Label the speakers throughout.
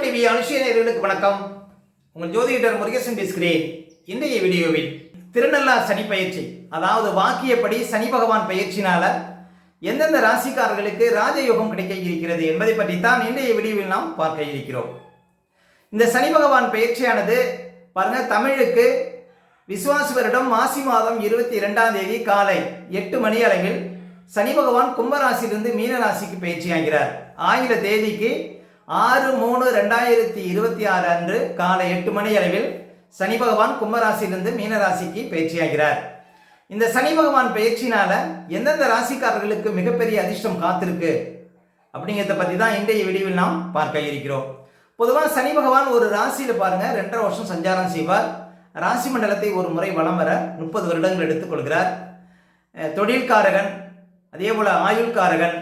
Speaker 1: TV அனுஷிய நேயர்களுக்கு வணக்கம். உங்கள் ஜோதிடர் முருகேசன் பேசுகிறேன். இன்றைய வீடியோவில் திருநள்ளார் சனி பயிற்சி, அதாவது வாக்கியப்படி சனி பகவான் பயிற்சினால எந்தெந்த ராசிக்காரர்களுக்கு ராஜயோகம் கிடைக்க இருக்கிறது என்பதை பற்றி தான் இன்றைய வீடியோவில் நாம் பார்க்க இருக்கிறோம். இந்த சனி பகவான் பயிற்சியானது பாருங்க, தமிழுக்கு விசுவாச வருடம் மாசி மாதம் 22ஆம் தேதி காலை 8 மணி அளவில் சனி பகவான் கும்பராசிலிருந்து மீன ராசிக்கு பயிற்சியாகிறார். ஆங்கில தேதிக்கு 6/3/2026 அன்று காலை 8 மணி அளவில் சனி பகவான் கும்பராசிலிருந்து மீன ராசிக்கு பயிற்சியாகிறார். இந்த சனி பகவான் பயிற்சினால எந்தெந்த ராசிக்காரர்களுக்கு மிகப்பெரிய அதிர்ஷ்டம் காத்திருக்கு அப்படிங்கிறத பற்றி தான் இன்றைய வீடியோவில் நாம் பார்க்க இருக்கிறோம். பொதுவாக சனி பகவான் ஒரு ராசியில பாருங்க 2.5 வருஷம் சஞ்சாரம் செய்வார். ராசி மண்டலத்தை ஒரு முறை வலம் வர 30 வருடங்கள் எடுத்துக்கொள்கிறார். தொழில்காரகன், அதே போல ஆயுள்காரகன்,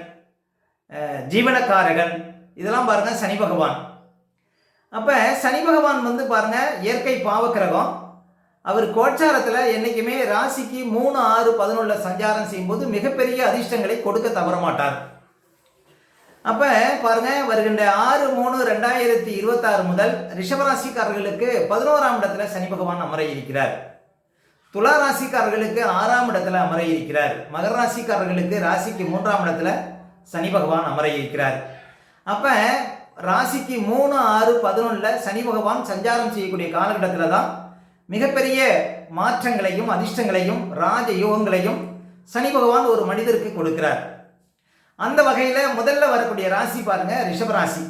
Speaker 1: ஜீவனக்காரகன், இதெல்லாம் பாருங்க சனி பகவான். அப்ப சனி பகவான் பாருங்க இயற்கை பாவக்கிரகம். அவர் கோச்சாரத்துல என்னைக்குமே ராசிக்கு 3, 6, 11 சஞ்சாரம் செய்யும்போது மிகப்பெரிய அதிர்ஷ்டங்களை கொடுக்க தவற மாட்டார். அப்ப பாருங்க, வருகின்ற 6/3/2026 முதல் ரிஷபராசிக்காரர்களுக்கு 11ஆம் இடத்துல சனி பகவான் அமர இருக்கிறார். துலா ராசிக்காரர்களுக்கு 6ஆம் இடத்துல அமர இருக்கிறார். மகர ராசிக்காரர்களுக்கு ராசிக்கு 3ஆம் இடத்துல சனி பகவான் அமர இருக்கிறார். அப்ப ராசிக்கு 3, 6, 11 சனி பகவான் சஞ்சாரம் செய்யக்கூடிய காலகட்டத்தில் தான் மிகப்பெரிய மாற்றங்களையும் அதிர்ஷ்டங்களையும் ராஜ யோகங்களையும் சனி பகவான் ஒரு மனிதருக்கு கொடுக்கிறார். அந்த வகையில முதல்ல வரக்கூடிய ராசி பாருங்க ரிஷபராசி.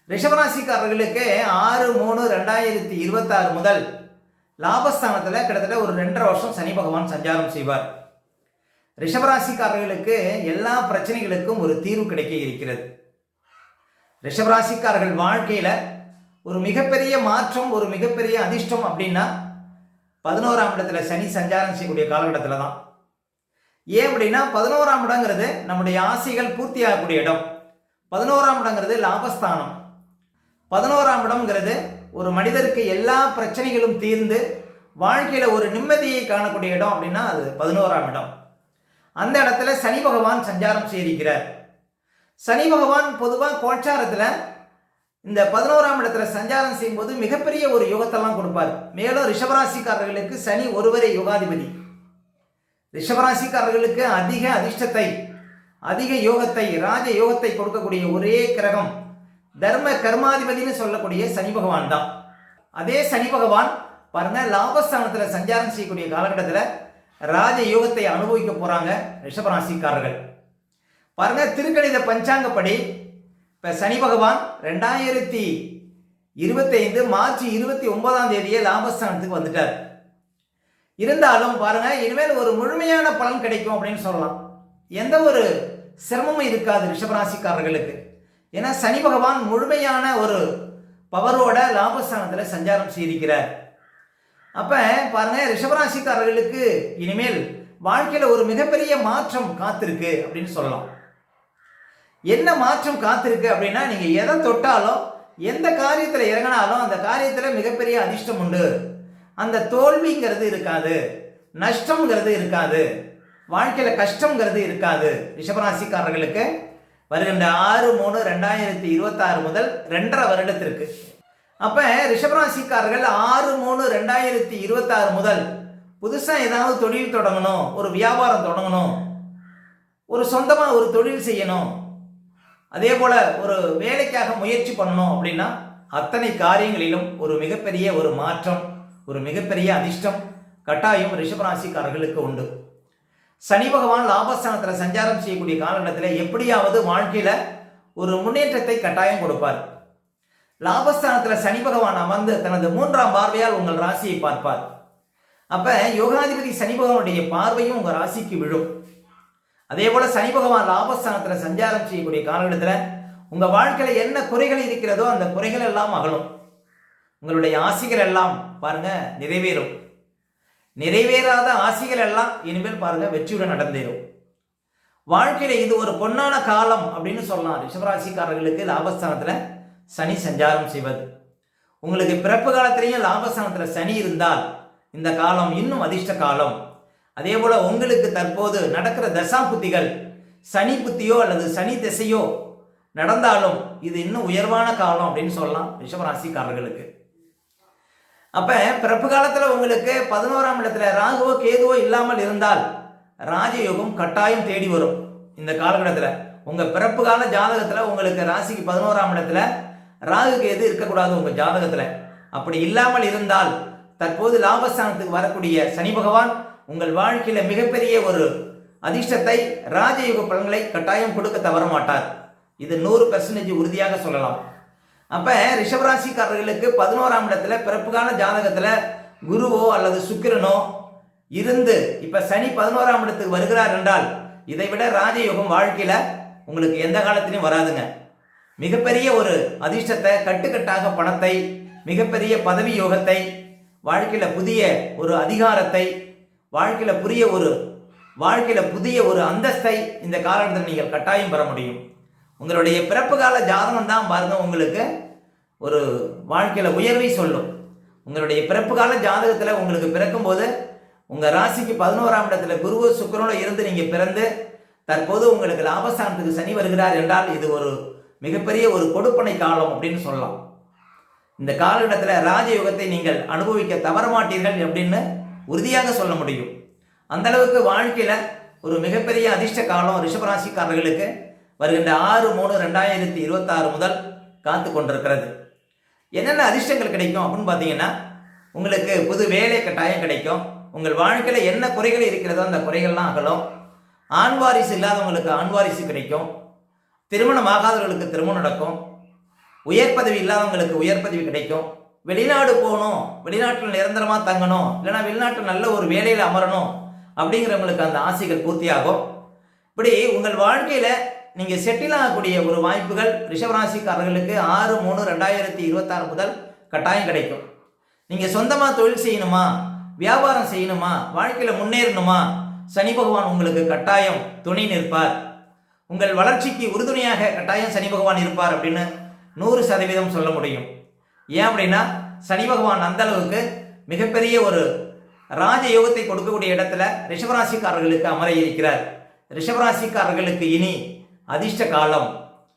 Speaker 1: ரிஷபராசிக்காரர்களுக்கு 6/3/2026 முதல் லாபஸ்தானத்துல கிட்டத்தட்ட ஒரு 2.5 வருஷம் சனி பகவான் சஞ்சாரம் செய்வார். ரிஷபராசிக்காரர்களுக்கு எல்லா பிரச்சனைகளுக்கும் ஒரு தீர்வு கிடைக்க இருக்கிறது. ரிஷபராசிக்காரர்கள் வாழ்க்கையில ஒரு மிகப்பெரிய மாற்றம், ஒரு மிகப்பெரிய அதிர்ஷ்டம் அப்படின்னா 11ஆம் இடத்துல சனி சஞ்சாரம் செய்யக்கூடிய காலகட்டத்தில் தான். ஏன் அப்படின்னா 11ஆம் இடங்கிறது நம்முடைய ஆசைகள் பூர்த்தி ஆகக்கூடிய இடம். 11ஆம் இடங்கிறது லாபஸ்தானம். 11ஆம் இடம்ங்கிறது ஒரு மனிதருக்கு எல்லா பிரச்சனைகளும் தீர்ந்து வாழ்க்கையில ஒரு நிம்மதியை காணக்கூடிய இடம் அப்படின்னா அது 11ஆம் இடம். அந்த இடத்துல சனி பகவான் சஞ்சாரம் செய்திருக்கிறார். சனி பகவான் பொதுவாக கோச்சாரத்துல இந்த 11ஆம் இடத்துல சஞ்சாரம் செய்யும்போது மிகப்பெரிய ஒரு யோகத்தெல்லாம் கொடுப்பார். மேலும் ரிஷபராசிக்காரர்களுக்கு சனி ஒருவரே யோகாதிபதி. ரிஷபராசிக்காரர்களுக்கு அதிக அதிர்ஷ்டத்தை, அதிக யோகத்தை, ராஜ யோகத்தை கொடுக்கக்கூடிய ஒரே கிரகம் தர்ம கர்மாதிபதினு சொல்லக்கூடிய சனி பகவான் தான். அதே சனி பகவான் பாருங்க லாபஸ்தானத்துல சஞ்சாரம் செய்யக்கூடிய காலகட்டத்தில் ராஜ யோகத்தை அனுபவிக்க போறாங்க ரிஷபராசிக்காரர்கள். பாருங்க, திருக்கணித பஞ்சாங்கப்படி இப்ப சனி பகவான் 2025 மார்ச் 29ஆம் தேதியே லாபஸ்தானத்துக்கு வந்துட்டார். இருந்தாலும் பாருங்க, இனிமேல் ஒரு முழுமையான பலன் கிடைக்கும் அப்படின்னு சொல்லலாம். எந்த ஒரு சிரமமும் இருக்காது ரிஷபராசிக்காரர்களுக்கு. ஏன்னா சனி பகவான் முழுமையான ஒரு பவரோட லாபஸ்தானத்துல சஞ்சாரம் செய்திருக்கிறார். அப்ப பாருங்க, ரிஷபராசிக்காரர்களுக்கு இனிமேல் வாழ்க்கையில ஒரு மிகப்பெரிய மாற்றம் காத்திருக்கு அப்படின்னு சொல்லலாம். என்ன மாற்றம் காத்திருக்கு அப்படின்னா, நீங்க எதை தொட்டாலும், எந்த காரியத்துல இறங்கினாலும் அந்த காரியத்துல மிகப்பெரிய அதிர்ஷ்டம் உண்டு. அந்த தோல்விங்கிறது இருக்காது, நஷ்டம்ங்கிறது இருக்காது, வாழ்க்கையில கஷ்டம்ங்கிறது இருக்காது. ரிஷபராசிக்காரர்களுக்கு வருகின்ற 6/3/2026 முதல் 2.5 வருடத்திற்கு. அப்ப ரிஷபராசிக்காரர்கள் 6/3/2026 முதல் புதுசா ஏதாவது தொழில் தொடங்கணும், ஒரு வியாபாரம் தொடங்கணும், ஒரு சொந்தமா ஒரு தொழில் செய்யணும், அதே போல ஒரு வேலைக்காக முயற்சி பண்ணணும் அப்படின்னா அத்தனை காரியங்களிலும் ஒரு மிகப்பெரிய ஒரு மாற்றம், ஒரு மிகப்பெரிய அதிர்ஷ்டம் கட்டாயம் ரிஷபராசிக்காரர்களுக்கு உண்டு. சனி பகவான் லாபஸ்தானத்தில் சஞ்சாரம் செய்யக்கூடிய காலகட்டத்தில் எப்படியாவது வாழ்க்கையில ஒரு முன்னேற்றத்தை கட்டாயம் கொடுப்பார். லாபஸ்தானத்தில் சனி பகவான் அமர்ந்து தனது 3ஆம் பார்வையால் உங்கள் ராசியை பார்ப்பார். அப்ப யோகாதிபதி சனி பகவானுடைய பார்வையும் உங்க ராசிக்கு விழும். அதே போல சனி பகவான் லாபஸ்தானத்துல சஞ்சாரம் செய்யக்கூடிய காலகட்டத்தில் உங்க வாழ்க்கையில என்ன குறைகள் இருக்கிறதோ அந்த குறைகள் எல்லாம் அகலும். உங்களுடைய ஆசைகள் எல்லாம் பாருங்க நிறைவேறும். நிறைவேறாத ஆசைகள் எல்லாம் இனிமேல் பாருங்க வெற்றியுடன் நடந்தேறும். வாழ்க்கையில இது ஒரு பொன்னான காலம் அப்படின்னு சொல்லலாம். ரிஷபராசிக்காரர்களுக்கு லாபஸ்தானத்துல சனி சஞ்சாரம் செய்வது. உங்களுக்கு பிறப்பு காலத்திலையும் லாபஸ்தானத்துல சனி இருந்தால் இந்த காலம் இன்னும் அதிர்ஷ்ட காலம். அதே போல உங்களுக்கு தற்போது நடக்கிற தசா புத்திகள், சனி புத்தியோ அல்லது சனி திசையோ நடந்தாலும் இது இன்னும் உயர்வான காலம் அப்படின்னு சொல்லலாம் ரிஷபராசிக்காரர்களுக்கு. அப்ப பிறப்பு காலத்துல உங்களுக்கு 11ஆம் இடத்துல ராகுவோ கேதுவோ இல்லாமல் இருந்தால் ராஜயோகம் கட்டாயம் தேடி வரும். இந்த காலகட்டத்துல உங்க பிறப்பு கால ஜாதகத்துல உங்களுக்கு ராசிக்கு 11ஆம் இடத்துல ராகு கேது இருக்கக்கூடாது உங்க ஜாதகத்துல. அப்படி இல்லாமல் இருந்தால் தற்போது லாபஸ்தானத்துக்கு வரக்கூடிய சனி பகவான் உங்கள் வாழ்க்கையில மிகப்பெரிய ஒரு அதிர்ஷ்டத்தை ராஜயோக பலன்களை கட்டாயம் கொடுக்க தவற மாட்டார். இது 100% உறுதியாக சொல்லலாம். அப்ப ரிஷபராசிக்காரர்களுக்கு 11ஆம் இடத்துல பிறப்புகால ஜாதகத்துல குருவோ அல்லது சுக்கிரனோ இருந்து இப்ப சனி 11ஆம் இடத்துக்கு வருகிறார் என்றால் இதை விட ராஜயோகம் வாழ்க்கையில உங்களுக்கு எந்த காலத்திலையும் வராதுங்க. மிகப்பெரிய ஒரு அதிர்ஷ்டத்தை, கட்டுக்கட்டாக பணத்தை, மிகப்பெரிய பதவி யோகத்தை, வாழ்க்கையில புதிய ஒரு அதிகாரத்தை, வாழ்க்கையில புதிய ஒரு அந்தஸ்தை இந்த காலகட்டத்தில் நீங்கள் கட்டாயம் பெற முடியும். உங்களுடைய பிறப்பு கால ஜாதகம் தான் பாருங்க உங்களுக்கு ஒரு வாழ்க்கையில உயர்வை சொல்லும். உங்களுடைய பிறப்பு கால ஜாதகத்துல உங்களுக்கு பிறக்கும் போது உங்க ராசிக்கு 11ஆம் இடத்துல குருவோ சுக்கிரனோ இருந்து நீங்க பிறந்து தற்போது உங்களுக்கு லாபஸ்தானத்துக்கு சனி வருகிறார் என்றால் இது ஒரு மிகப்பெரிய ஒரு கொடுப்பனை காலம் அப்படின்னு சொல்லலாம். இந்த காலகட்டத்தில் ராஜயோகத்தை நீங்கள் அனுபவிக்க தவற மாட்டீர்கள் அப்படின்னு உறுதியாக சொல்ல முடியும். அந்த அளவுக்கு வாழ்க்கையில ஒரு மிகப்பெரிய அதிர்ஷ்ட காலம் ரிஷபராசிக்காரர்களுக்கு வருகின்ற 6/3/2026 முதல் காத்து கொண்டிருக்கிறது. என்னென்ன அதிர்ஷ்டங்கள் கிடைக்கும் அப்படின்னு பார்த்தீங்கன்னா உங்களுக்கு புது வேலை கட்டாயம் கிடைக்கும். உங்கள் வாழ்க்கையில என்ன குறைகள் இருக்கிறதோ அந்த குறைகள்லாம் அகலும். ஆண் வாரிசு இல்லாதவங்களுக்கு ஆண் வாரிசு கிடைக்கும். திருமணம் ஆகாதவர்களுக்கு திருமணம் நடக்கும். உயர் பதவி இல்லாதவங்களுக்கு உயர் பதவி கிடைக்கும். வெளிநாடு போகணும், வெளிநாட்டில் நிரந்தரமாக தங்கணும், இல்லைனா வெளிநாட்டில் நல்ல ஒரு வேலையில் அமரணும் அப்படிங்கிறவங்களுக்கு அந்த ஆசைகள் பூர்த்தியாகும். இப்படி உங்கள் வாழ்க்கையில நீங்க செட்டில் ஆகக்கூடிய ஒரு வாய்ப்புகள் ரிஷபராசிக்காரர்களுக்கு 6/3/2026 முதல் கட்டாயம் கிடைக்கும். நீங்க சொந்தமா தொழில் செய்யணுமா, வியாபாரம் செய்யணுமா, வாழ்க்கையில முன்னேறணுமா, சனி பகவான் உங்களுக்கு கட்டாயம் துணை நிற்பார். உங்கள் வளர்ச்சிக்கு உறுதுணையாக கட்டாயம் சனி பகவான் இருப்பார் அப்படின்னு 100% சொல்ல முடியும். ஏன் அப்படின்னா சனி பகவான் அந்த அளவுக்கு மிகப்பெரிய ஒரு ராஜயோகத்தை கொடுக்கக்கூடிய இடத்துல ரிஷபராசிக்காரர்களுக்கு அமர இருக்கிறார். ரிஷபராசிக்காரர்களுக்கு இனி அதிர்ஷ்ட காலம்,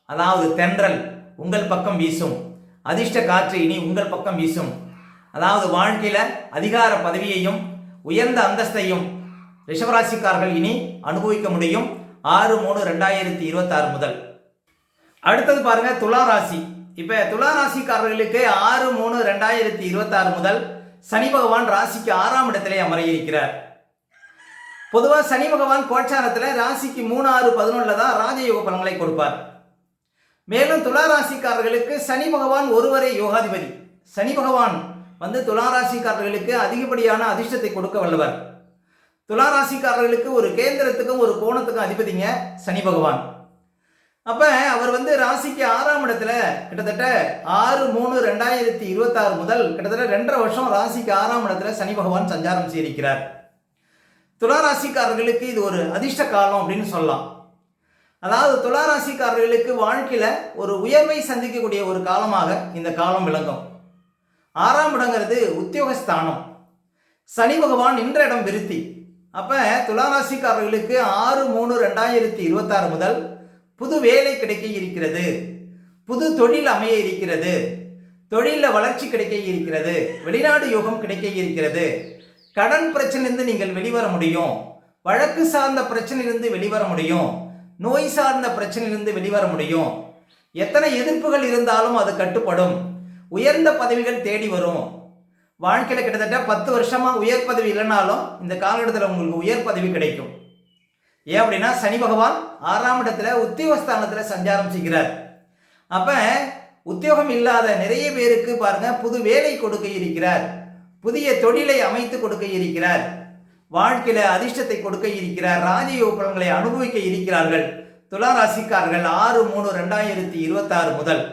Speaker 1: அதாவது தென்றல் உங்கள் பக்கம் வீசும். அதிர்ஷ்ட காற்று இனி உங்கள் பக்கம் வீசும். அதாவது வாழ்க்கையில அதிகார பதவியையும் உயர்ந்த அந்தஸ்தையும் ரிஷபராசிக்காரர்கள் இனி அனுபவிக்க முடியும் 6/3/2026 முதல். அடுத்தது பாருங்க துலா ராசி. இப்ப துலா ராசிக்காரர்களுக்கு 6/3/2026 முதல் சனி பகவான் ராசிக்கு 6ஆம் இடத்திலே அமர இருக்கிறார். பொதுவா சனி பகவான் கோச்சாரத்துல ராசிக்கு 3, 6, 11 தான் ராஜயோக பலன்களை கொடுப்பார். மேலும் துலா ராசிக்காரர்களுக்கு சனி பகவான் ஒருவரே யோகாதிபதி. சனி பகவான் துலா ராசிக்காரர்களுக்கு அதிகப்படியான அதிர்ஷ்டத்தை கொடுக்க வல்லவர். துலா ராசிக்காரர்களுக்கு ஒரு கேந்திரத்துக்கும் ஒரு கோணத்துக்கும் அதிபதிங்க சனி பகவான். அப்ப அவர் ராசிக்கு 6ஆம் இடத்துல கிட்டத்தட்ட 6/3/2026 முதல் கிட்டத்தட்ட 2.5 வருஷம் ராசிக்கு 6ஆம் இடத்துல சனி பகவான் சஞ்சாரம் செய்திருக்கிறார். துலா ராசிக்காரர்களுக்கு இது ஒரு அதிர்ஷ்ட காலம் அப்படின்னு சொல்லலாம். அதாவது துலா ராசிக்காரர்களுக்கு வாழ்க்கையில ஒரு உயர்வை சந்திக்கக்கூடிய ஒரு காலமாக இந்த காலம் விளங்கும். 6ஆம் இடங்கிறது உத்தியோகஸ்தானம். சனி பகவான் நின்ற இடம் விருத்தி. அப்ப துலா ராசிக்காரர்களுக்கு 6/3/2026 முதல் புது வேலை கிடைக்க இருக்கிறது, புது தொழில் அமைய இருக்கிறது, தொழில வளர்ச்சி கிடைக்க இருக்கிறது, வெளிநாடு யோகம் கிடைக்க இருக்கிறது, கடன் பிரச்சனையிலிருந்து நீங்கள் வெளிவர முடியும், வழக்கு சார்ந்த பிரச்சனையிலிருந்து வெளிவர முடியும், நோய் சார்ந்த பிரச்சனையிலிருந்து வெளிவர முடியும், எத்தனை எதிர்ப்புகள் இருந்தாலும் அது கட்டுப்படும், உயர்ந்த பதவிகள் தேடி வரும். வாழ்க்கையில கிட்டத்தட்ட 10 வருஷமா உயர் பதவி இல்லைனாலும் இந்த காலகட்டத்தில் உங்களுக்கு உயர் பதவி கிடைக்கும். ஏன் அப்படின்னா சனி பகவான் 6ஆம் இடத்துல உத்தியோகஸ்தானத்துல சஞ்சாரம் செய்கிறார். அப்ப உத்தியோகம் இல்லாத நிறைய பேருக்கு பாருங்க புது வேலை கொடுக்க இருக்கிறார், புதிய தொழிலை அமைத்து கொடுக்க இருக்கிறார், வாழ்க்கையில அதிர்ஷ்டத்தை கொடுக்க இருக்கிறார், ராஜயோக பலன்களை அனுபவிக்க இருக்கிறார்கள் துலா ராசிக்காரர்கள் 6/3/2026 முதல்.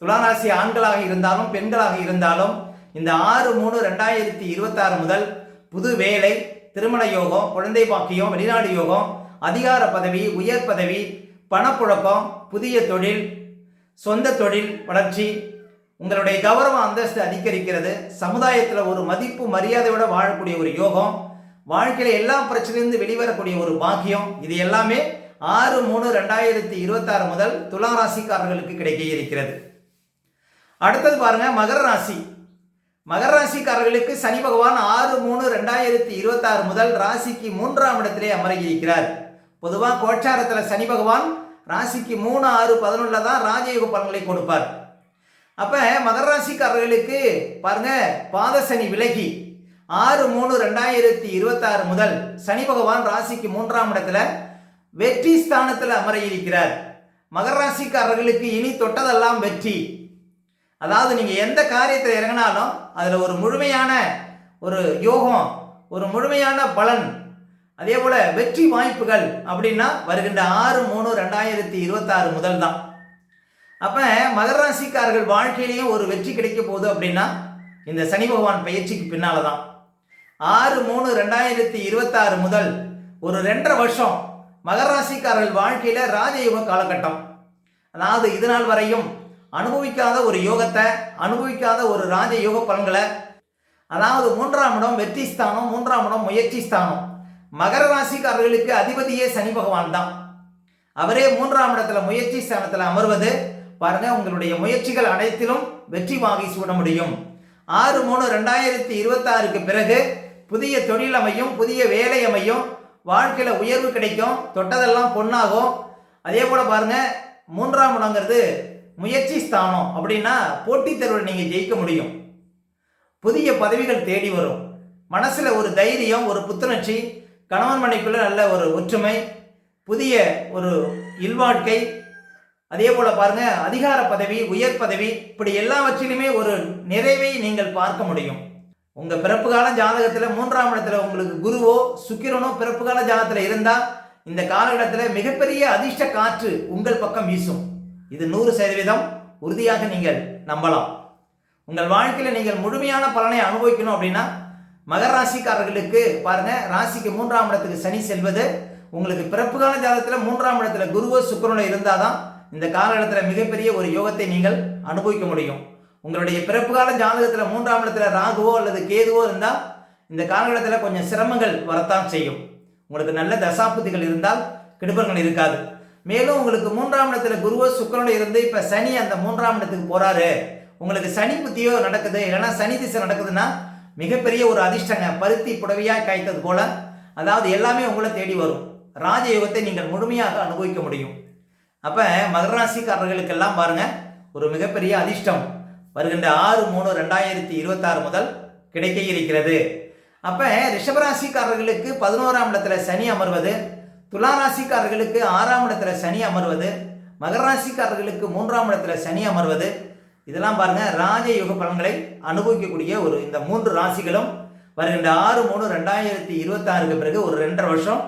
Speaker 1: துலா ராசி ஆண்களாக இருந்தாலும் பெண்களாக இருந்தாலும் இந்த 6/3/2026 முதல் புது வேலை, திருமண யோகம், குழந்தை பாக்கியம், வெளிநாடு யோகம், அதிகார பதவி, உயர் பதவி, பணப்புழக்கம், புதிய தொழில், சொந்த தொழில் வளர்ச்சி, உங்களுடைய கௌரவ அந்தஸ்து அதிகரிக்கிறது, சமுதாயத்தில் ஒரு மதிப்பு மரியாதையோட வாழக்கூடிய ஒரு யோகம், வாழ்க்கையில எல்லா பிரச்சனையிலிருந்து வெளிவரக்கூடிய ஒரு பாக்கியம், இது எல்லாமே 6/3/2026 முதல் துலா ராசிக்காரர்களுக்கு கிடைக்க இருக்கிறது. அடுத்தது பாருங்க மகர ராசி. மகர ராசிக்காரர்களுக்கு சனி பகவான் 6/3/2026 முதல் ராசிக்கு 3ஆம் இடத்திலே அமர இருக்கிறார். பொதுவாக கோச்சாரத்தில் சனி பகவான் ராசிக்கு 3, 6, 11 தான் ராஜயோக பலன்களை கொடுப்பார். அப்ப மகர ராசிக்காரர்களுக்கு பாருங்க பாத சனி விலகி 6/3/2026 முதல் சனி பகவான் ராசிக்கு 3ஆம் இடத்துல வெற்றி ஸ்தானத்தில் அமர இருக்கிறார். மகர ராசிக்காரர்களுக்கு இனி தொட்டதெல்லாம் வெற்றி. அதாவது நீங்க எந்த காரியத்தில் இறங்கினாலும் அதுல ஒரு முழுமையான ஒரு யோகம், ஒரு முழுமையான பலன், அதே போல வெற்றி வாய்ப்புகள் அப்படின்னா வருகின்ற 6/3/2026 முதல் தான். அப்ப மகர ராசிக்காரர்கள் வாழ்க்கையிலையும் ஒரு வெற்றி கிடைக்க போகுது அப்படின்னா இந்த சனி பகவான் பயிற்சிக்கு பின்னால்தான். 6/3/2026 முதல் ஒரு 2.5 வருஷம் மகர ராசிக்காரர்கள் வாழ்க்கையில ராஜயோக காலகட்டம். அதாவது இது நாள் வரையும் அனுபவிக்காத ஒரு யோகத்தை, அனுபவிக்காத ஒரு ராஜயோக பலன்களை, அதாவது 3ஆம் இடம் வெற்றி ஸ்தானம், 3ஆம் இடம் முயற்சி ஸ்தானம். மகர ராசிக்காரர்களுக்கு அதிபதியே சனி பகவான் தான். அவரே 3ஆம் இடத்துல முயற்சி ஸ்தானத்தில் அமர்வது பாருங்க உங்களுடைய முயற்சிகள் அனைத்திலும் வெற்றி வாகை சூட முடியும். 6/3/2026க்கு பிறகு புதிய தொழில் அமையும், புதிய வேலை அமையும், வாழ்க்கையில உயர்வு கிடைக்கும், தொட்டதெல்லாம் பொன்னாகும். அதே போல பாருங்க 3ஆம் இடங்கிறது முயற்சி ஸ்தானம் அப்படின்னா போட்டித் தேர்வில் நீங்க ஜெயிக்க முடியும். புதிய பதவிகள் தேடி வரும். மனசுல ஒரு தைரியம், ஒரு புத்துணர்ச்சி, கணவன் மனைவிக்குள்ள நல்ல ஒரு ஒற்றுமை, புதிய ஒரு இல்வாழ்க்கை, அதே போல பாருங்க அதிகார பதவி, உயர் பதவி, இப்படி எல்லாவற்றிலுமே ஒரு நிறைவை நீங்கள் பார்க்க முடியும். உங்க பிறப்பு கால ஜாதகத்துல 3ஆம் இடத்துல உங்களுக்கு குருவோ சுக்கிரனோ பிறப்பு கால ஜாதகத்துல இருந்தா இந்த காலகட்டத்தில் மிகப்பெரிய அதிர்ஷ்ட காற்று உங்கள் பக்கம் வீசும். இது 100% உறுதியாக நீங்கள் நம்பலாம். உங்கள் வாழ்க்கையில் நீங்கள் முழுமையான பலனை அனுபவிக்கணும் அப்படின்னா மகர ராசிக்காரர்களுக்கு பாருங்க ராசிக்கு 3ஆம் இடத்துக்கு சனி செல்வது, உங்களுக்கு பிறப்பு கால ஜாதகத்தில் 3ஆம் இடத்துல குருவோ சுக்கிரனோ இருந்தாதான் இந்த காலகட்டத்தில் மிகப்பெரிய ஒரு யோகத்தை நீங்கள் அனுபவிக்க முடியும். உங்களுடைய பிறப்பு கால ஜாதகத்தில் 3ஆம் இடத்துல ராகுவோ அல்லது கேதுவோ இருந்தால் இந்த காலகட்டத்தில் கொஞ்சம் சிரமங்கள் வரத்தான் செய்யும். உங்களுக்கு நல்ல தசாபுத்திகள் இருந்தால் கெடுபங்கள் இருக்காது. மேலும் உங்களுக்கு 3ஆம் இடத்துல குருவோ சுக்கிரனோ இருந்து இப்ப சனி அந்த 3ஆம் இடத்துக்கு போறாரு, உங்களுக்கு சனி புத்தியோ நடக்குது, இல்லைன்னா சனி திசை நடக்குதுன்னா மிகப்பெரிய ஒரு அதிர்ஷ்டங்க. பருத்தி புடவையா காய்த்தது போல, அதாவது எல்லாமே உங்களை தேடி வரும். ராஜயோகத்தை நீங்கள் முழுமையாக அனுபவிக்க முடியும். அப்ப மகர ராசிக்காரர்களுக்கெல்லாம் பாருங்க ஒரு மிகப்பெரிய அதிர்ஷ்டம் வருகின்ற 6/3/2026 முதல் கிடைக்க இருக்கிறது. அப்ப ரிஷபராசிக்காரர்களுக்கு 11ஆம் இடத்துல சனி அமர்வது, துலா ராசிக்காரர்களுக்கு 6ஆம் இடத்துல சனி அமர்வது, மகர ராசிக்காரர்களுக்கு 3ஆம் இடத்துல சனி அமர்வது, இதெல்லாம் பாருங்க ராஜயோக பலன்களை அனுபவிக்கக்கூடிய ஒரு இந்த 3 ராசிகளும் வருகின்ற 6/3/2026க்கு பிறகு ஒரு 2.5 வருஷம்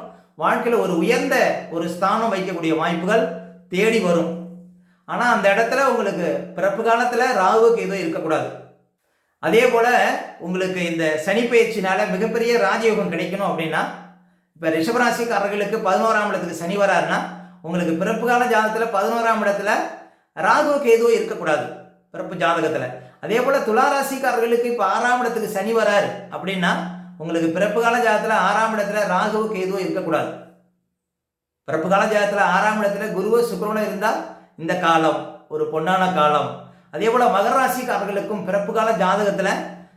Speaker 1: வாழ்க்கையில் ஒரு உயர்ந்த ஒரு ஸ்தானம் வைக்கக்கூடிய வாய்ப்புகள் தேடி வரும். ஆனா அந்த இடத்துல உங்களுக்கு பிறப்பு காலத்துல ராகு கேது இருக்கக்கூடாது. அதே போல உங்களுக்கு இந்த சனி பயிற்சினால மிகப்பெரிய ராஜயோகம் கிடைக்கணும் அப்படின்னா இப்ப ரிஷபராசிக்காரர்களுக்கு 11ஆம் இடத்துக்கு சனி வராருன்னா உங்களுக்கு பிறப்பு கால ஜாதகத்துல 11ஆம் இடத்துல ராகு கேது இருக்கக்கூடாது பிறப்பு ஜாதகத்துல. அதே போல துலா ராசிக்காரர்களுக்கு இப்ப 6ஆம் இடத்துக்கு சனி வராரு அப்படின்னா உங்களுக்கு பிறப்பு கால ஜாதகத்துல 6ஆம் இடத்துல ராகு கேது இருக்கக்கூடாது. பிறப்பு கால ஜாதகத்துல 6ஆம் இடத்துல குருவோ சுக்கிரனோ இருந்தா இந்த காலம் ஒரு பொன்னான காலம். அதே போல மகர ராசிக்காரர்களுக்கும் பிறப்பு கால ஜாதகத்துல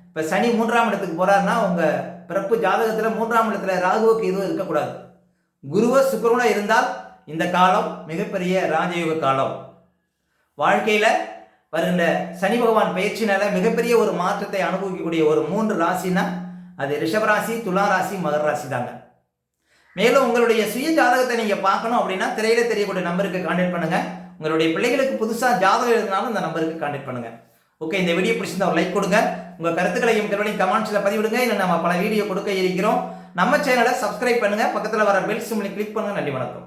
Speaker 1: இப்ப சனி 3ஆம் இடத்துக்கு போறாருன்னா உங்க பிறப்பு ஜாதகத்துல 3ஆம் இடத்துல ராகுவோ கேதுவோ இருக்கக்கூடாது. குருவோ சுக்கிரனோ இருந்தால் இந்த காலம் மிகப்பெரிய ராஜயோக காலம். வாழ்க்கையில வருகின்ற சனி பகவான் பயிற்சினால மிகப்பெரிய ஒரு மாற்றத்தை அனுபவிக்கக்கூடிய ஒரு 3 ராசினா அது ரிஷபராசி, துலா ராசி, மகர ராசி தாங்க. மேலும் உங்களுடைய சுய ஜாதகத்தை நீங்க பார்க்கணும் அப்படின்னா திரையில தெரியக்கூடிய நம்பருக்கு கான்டாக்ட் பண்ணுங்க. உங்களுடைய பிள்ளைகளுக்கு புதுசா ஜாதகம் எழுதினாலும் இந்த நம்பருக்கு கான்டாக்ட் பண்ணுங்க. ஓகே, இந்த வீடியோ பிடிச்சிருந்தா ஒரு லைக் கொடுங்க. உங்க கருத்துக்களையும் கருவனையும் கமெண்ட்ஸ்ல பதிவிடுங்க. இன்னும் நம்ம பல வீடியோ கொடுக்க இருக்கிறோம். நம்ம சேனலை சப்ஸ்கிரைப் பண்ணுங்க. பக்கத்துல வர பெல் சிம்பலை கிளிக் பண்ணுங்க. நன்றி, வணக்கம்.